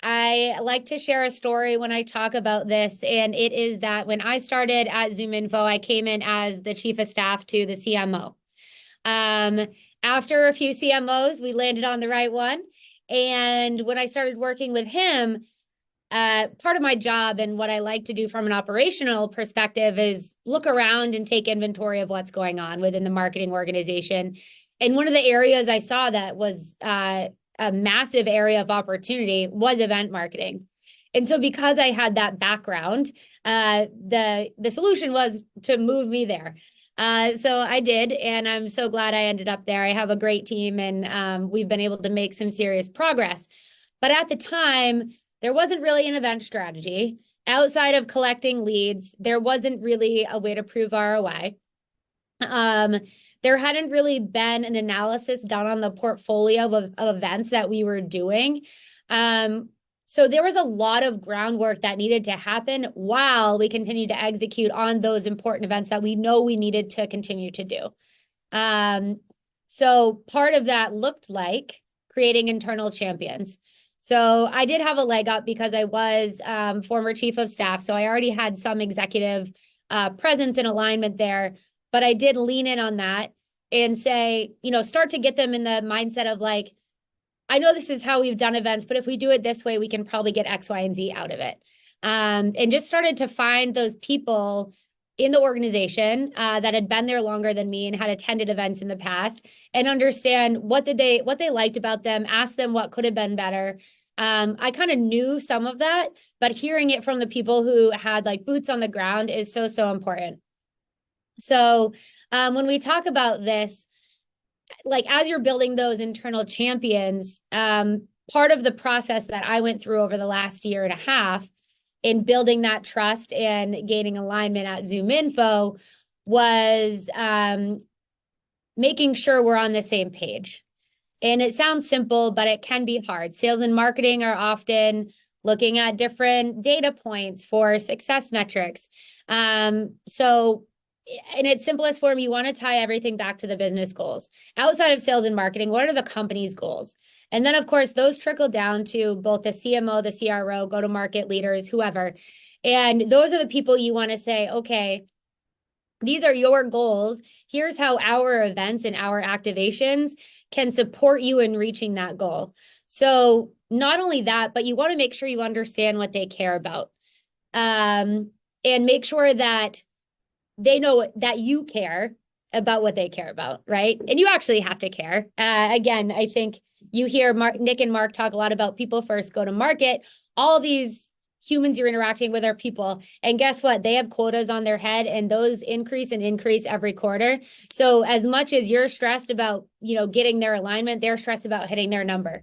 I like to share a story when I talk about this, and it is that when I started at Zoominfo, I came in as the chief of staff to the CMO. Um, After a few CMOs, we landed on the right one. And when I started working with him, part of my job and what I like to do from an operational perspective is look around and take inventory of what's going on within the marketing organization. And one of the areas I saw that was a massive area of opportunity was event marketing. And so because I had that background, the solution was to move me there. So I did, and I'm so glad I ended up there. I have a great team, and we've been able to make some serious progress. But at the time, there wasn't really an event strategy. Outside of collecting leads, there wasn't really a way to prove ROI. There hadn't really been an analysis done on the portfolio of events that we were doing. So there was a lot of groundwork that needed to happen while we continued to execute on those important events that we know we needed to continue to do. So part of that looked like creating internal champions. So I did have a leg up because I was former chief of staff. So I already had some executive presence and alignment there. But I did lean in on that and say, start to get them in the mindset of like, I know this is how we've done events, but if we do it this way, we can probably get X, Y, and Z out of it. And just started to find those people in the organization that had been there longer than me and had attended events in the past and understand what they liked about them, ask them what could have been better. I kind of knew some of that, but hearing it from the people who had like boots on the ground is so, so important. So when we talk about this, like as you're building those internal champions, part of the process that I went through over the last year and a half in building that trust and gaining alignment at Zoominfo was making sure we're on the same page. And it sounds simple, but it can be hard. Sales and marketing are often looking at different data points for success metrics. So in its simplest form, you want to tie everything back to the business goals. Outside of sales and marketing, what are the company's goals? And then, of course, those trickle down to both the CMO, the CRO, go-to-market leaders, whoever. And those are the people you want to say, okay, these are your goals. Here's how our events and our activations can support you in reaching that goal. So not only that, but you want to make sure you understand what they care about, and make sure that they know that you care about what they care about, right? And you actually have to care. Again, I think you hear Nick and Mark talk a lot about people first, go to market. All these humans you're interacting with are people. And guess what? They have quotas on their head, and those increase and increase every quarter. So as much as you're stressed about, getting their alignment, they're stressed about hitting their number.